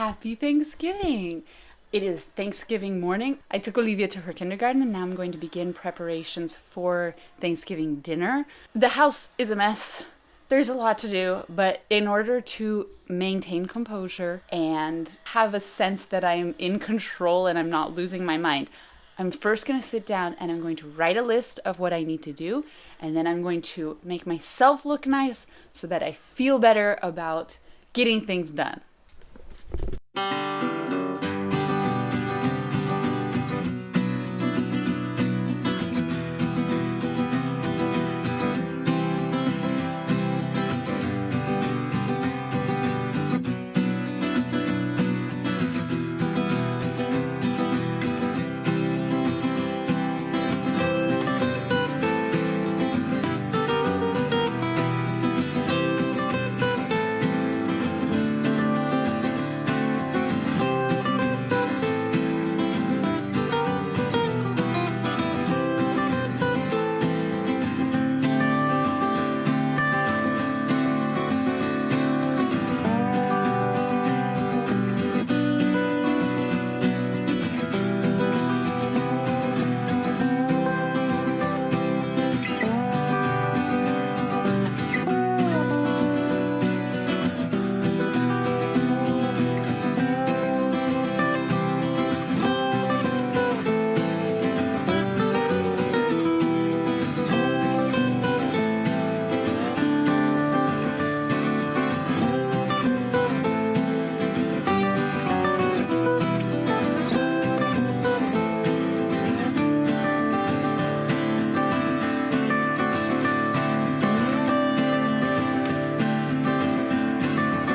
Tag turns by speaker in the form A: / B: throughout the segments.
A: Happy Thanksgiving! It is Thanksgiving morning. I took Olivia to her kindergarten and now I'm going to begin preparations for Thanksgiving dinner. The house is a mess. There's a lot to do, but in order to maintain composure and have a sense that I'm in control and I'm not losing my mind, I'm first going to sit down and I'm going to write a list of what I need to do, and then I'm going to make myself look nice so that I feel better about getting things done.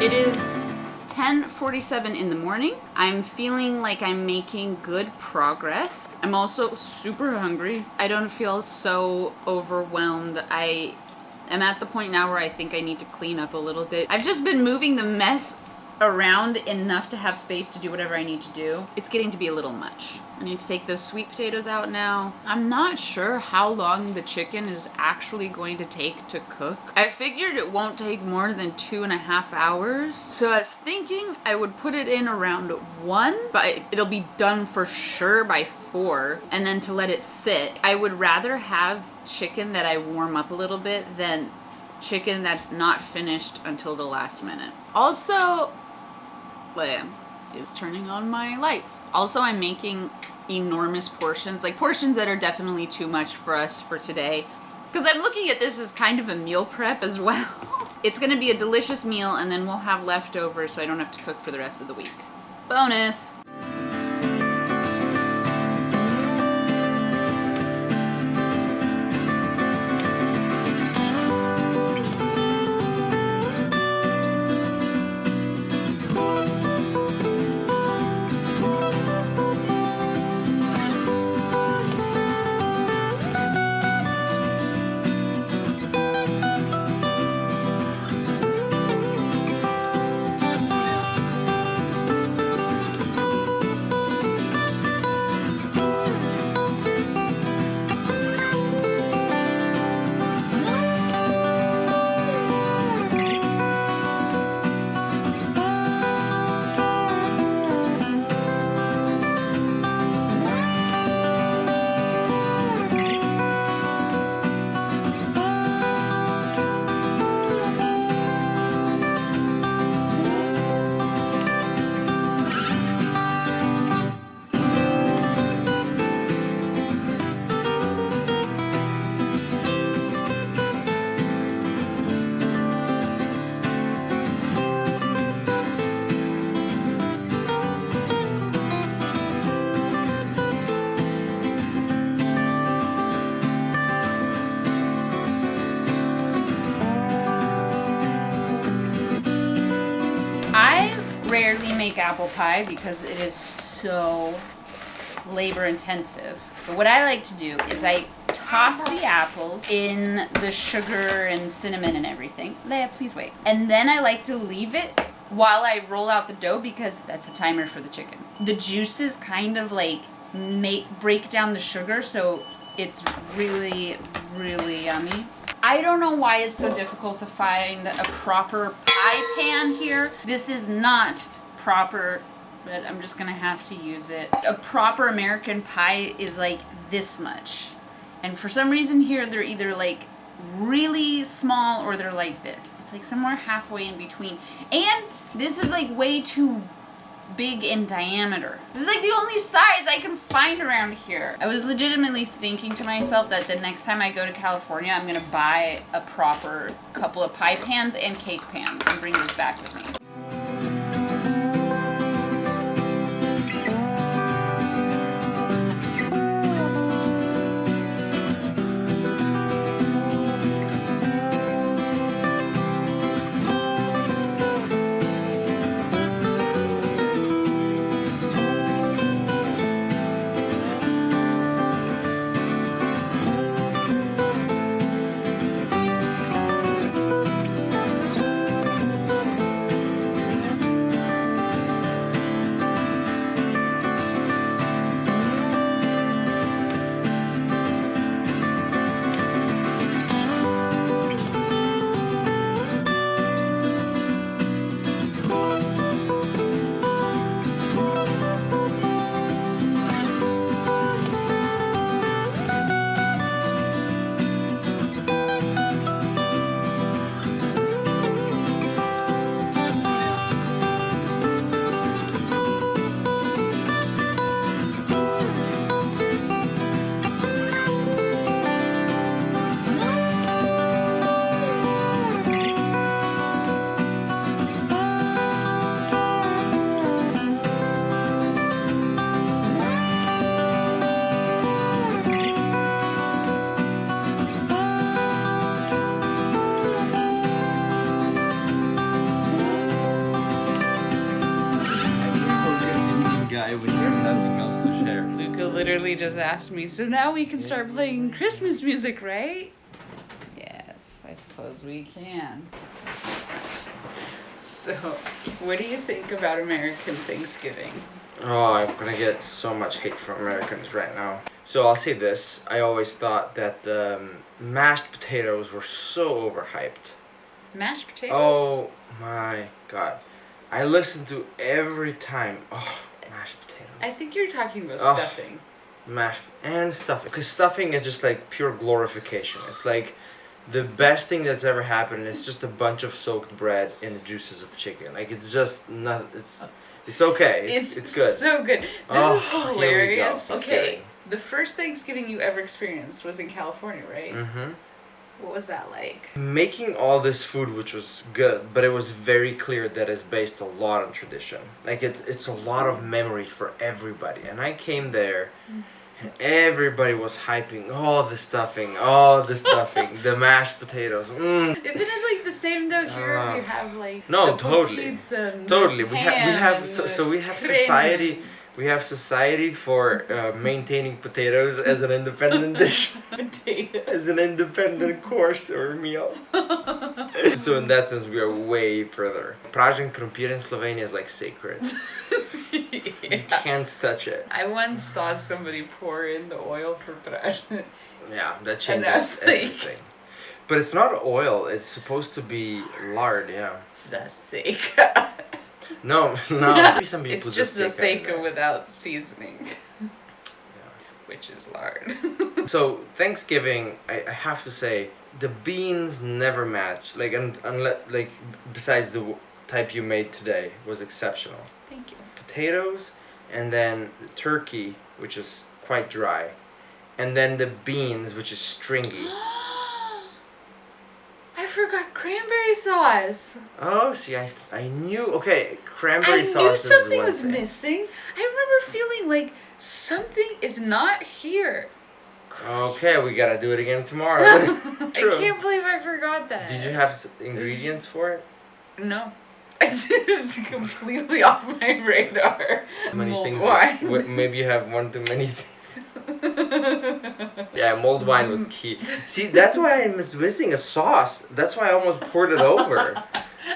A: It is 10:47 in the morning. I'm feeling like I'm making good progress. I'm also super hungry. I don't feel so overwhelmed. I am at the point now where I think I need to clean up a little bit. I've just been moving the mess around enough to have space to do whatever I need to do. It's getting to be a little much. I need to take those sweet potatoes out now. I'm not sure how long the chicken is actually going to take to cook. I figured it won't take more than 2.5 hours. So I was thinking I would put it in around 1, but it'll be done for sure by 4. And then to let it sit, I would rather have chicken that I warm up a little bit than chicken that's not finished until the last minute. Also, is turning on my lights. Also, I'm making enormous portions, like portions that are definitely too much for us for today, because I'm looking at this as kind of a meal prep as well. It's gonna be a delicious meal and then we'll have leftovers so I don't have to cook for the rest of the week. Bonus! Rarely make apple pie because it is so labor intensive. But what I like to do is I toss the apples in the sugar and cinnamon and everything. Leia, please wait. And then I like to leave it while I roll out the dough because that's the timer for the chicken. The juices kind of like break down the sugar, so it's really, really yummy. I don't know why it's so difficult to find a proper pie pan here. This is not proper, but I'm just gonna have to use it. A proper American pie is like this much. And for some reason here, they're either like really small or they're like this. It's like somewhere halfway in between. And this is like way too big in diameter. This is like the only size I can find around here. I was legitimately thinking to myself that the next time I go to California, I'm gonna buy a proper couple of pie pans and cake pans and bring these back with me. Literally just asked me, so now we can start playing Christmas music, right? Yes, I suppose we can. So, what do you think about American Thanksgiving?
B: Oh, I'm gonna get so much hate from Americans right now. So I'll say this, I always thought that mashed potatoes were so overhyped.
A: Mashed potatoes?
B: Oh my god. I listen to every time, mashed potatoes.
A: I think you're talking about stuffing.
B: Mashed and stuffing, because stuffing is just like pure glorification. It's like the best thing that's ever happened. It's just a bunch of soaked bread and the juices of chicken. Like it's just not. It's okay. It's good.
A: So good. This is hilarious.
B: It's
A: okay,
B: good.
A: The first Thanksgiving you ever experienced was in California, right?
B: Mm-hmm.
A: What was that like?
B: Making all this food, which was good, but it was very clear that it's based a lot on tradition. Like it's a lot of memories for everybody. And I came there, and everybody was hyping the stuffing, the mashed potatoes.
A: Isn't it like the same though here? We have like
B: no,
A: the
B: totally. We have so we have society. We have society for maintaining potatoes as an independent dish.
A: Potatoes.
B: As an independent course or meal. So in that sense, we are way further. Pražen krompir in Slovenia is like sacred. You can't touch it.
A: I once saw somebody pour in the oil for pražen.
B: Yeah, that changes everything. But it's not oil. It's supposed to be lard, yeah.
A: Zaseka.
B: No. Maybe some people
A: it's just Zaseka without seasoning. Yeah. Which is lard.
B: So Thanksgiving, I have to say, the beans never match. Like unless besides the type you made today was exceptional.
A: Thank you.
B: Potatoes, and then the turkey, which is quite dry, and then the beans, which is stringy.
A: I forgot cranberry sauce.
B: Oh, see, I knew. Okay, cranberry sauce.
A: I knew
B: is
A: something
B: one
A: was
B: thing.
A: missing. I remember feeling like something is not here.
B: Okay, we gotta do it again tomorrow.
A: I can't believe I forgot that.
B: Did you have ingredients for it?
A: No. It's completely off my radar.
B: Many
A: mulled
B: things.
A: wine.
B: Maybe you have one too many things. Yeah, mulled wine was key. See, that's why I was missing a sauce. That's why I almost poured it over.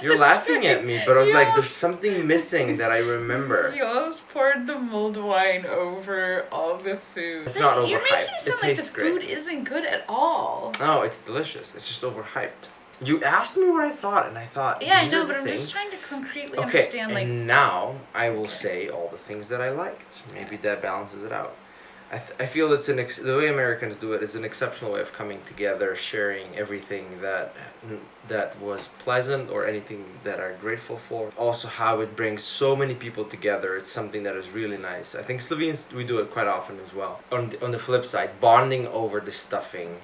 B: You're laughing at me, but I was like, there's something missing that I remember.
A: You almost poured the mulled wine over all the food.
B: It's not overhyped.
A: You're making it sound like the
B: tastes great.
A: food isn't good at all.
B: No, it's delicious. It's just overhyped. You asked me what I thought, and I thought.
A: Yeah, I
B: these
A: know,
B: are the
A: but I'm
B: things.
A: just trying to concretely
B: Okay,
A: understand, like.
B: and now I will
A: Okay.
B: say all the things that I liked. Maybe
A: Yeah.
B: that balances it out. I feel it's the way Americans do it is an exceptional way of coming together, sharing everything that was pleasant or anything that are grateful for. Also, how it brings so many people together. It's something that is really nice. I think Slovenes, we do it quite often as well. On the flip side, bonding over the stuffing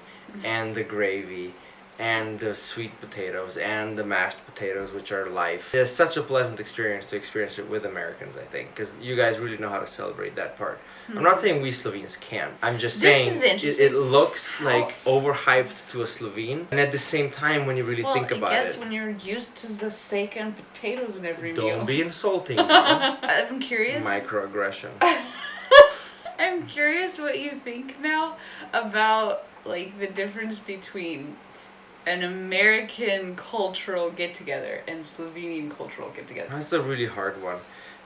B: and the gravy and the sweet potatoes and the mashed potatoes, which are life. It's such a pleasant experience to experience it with Americans, I think, because you guys really know how to celebrate that part. I'm not saying we Slovenes can't. I'm just saying
A: is interesting.
B: it looks like overhyped to a Slovene, and at the same time, when you really think about
A: I guess
B: it,
A: when you're used to the steak and potatoes in every meal.
B: don't be insulting now.
A: I'm curious.
B: Microaggression.
A: I'm curious what you think now about like the difference between an American cultural get-together and Slovenian cultural get-together.
B: That's a really hard one.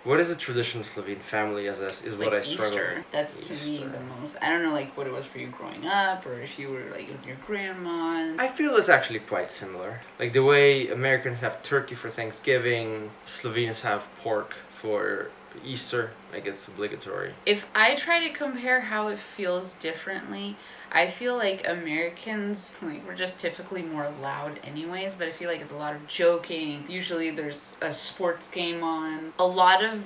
B: What is a traditional Slovene family is what I struggle
A: Easter.
B: with.
A: That's to me the most. I don't know like what it was for you growing up, or if you were like with your grandma.
B: I feel it's actually quite similar. Like the way Americans have turkey for Thanksgiving, Slovenes have pork for Easter. Like it's obligatory.
A: If I try to compare how it feels differently, I feel like Americans, like, we're just typically more loud anyways, but I feel like it's a lot of joking. Usually there's a sports game on. A lot of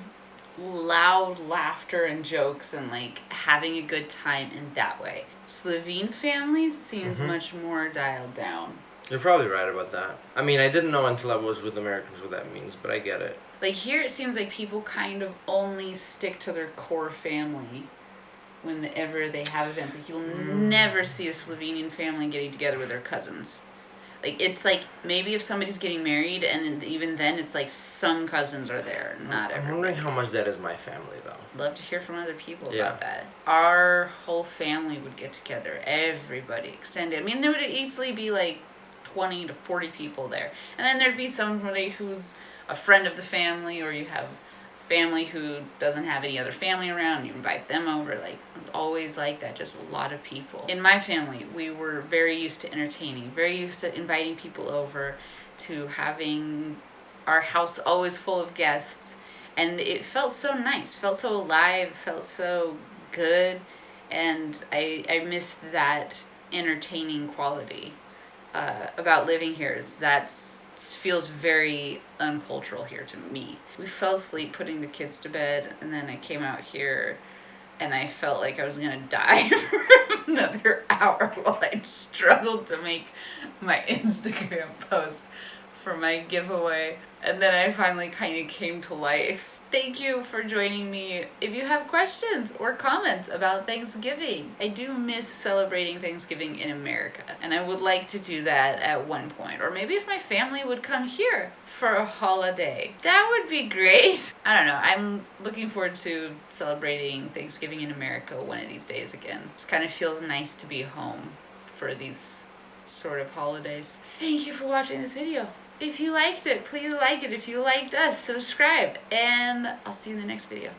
A: loud laughter and jokes and, like, having a good time in that way. Slovene families seems much more dialed down.
B: You're probably right about that. I mean, I didn't know until I was with Americans what that means, but I get it.
A: Like, here it seems like people kind of only stick to their core family whenever they have events. Like, you'll never see a Slovenian family getting together with their cousins. Like, it's like, maybe if somebody's getting married, and even then, it's like some cousins are there, not everybody.
B: I'm wondering how much that is my family, though.
A: Love to hear from other people about that. Our whole family would get together. Everybody extended. I mean, there would easily be like 20 to 40 people there. And then there'd be somebody who's a friend of the family, or you have family who doesn't have any other family around, you invite them over. Like, it was always like that, just a lot of people. In my family, we were very used to entertaining, very used to inviting people over, to having our house always full of guests, and it felt so nice, felt so alive, felt so good, and I miss that entertaining quality about living here. Feels very uncultural here to me. We fell asleep putting the kids to bed, and then I came out here and I felt like I was gonna die for another hour while I struggled to make my Instagram post for my giveaway. And then I finally kind of came to life. Thank you for joining me. If you have questions or comments about Thanksgiving, I do miss celebrating Thanksgiving in America, and I would like to do that at one point. Or maybe if my family would come here for a holiday, that would be great. I don't know. I'm looking forward to celebrating Thanksgiving in America one of these days again. It just kind of feels nice to be home for these sort of holidays. Thank you for watching this video. If you liked it, please like it. If you liked us, subscribe. And I'll see you in the next video.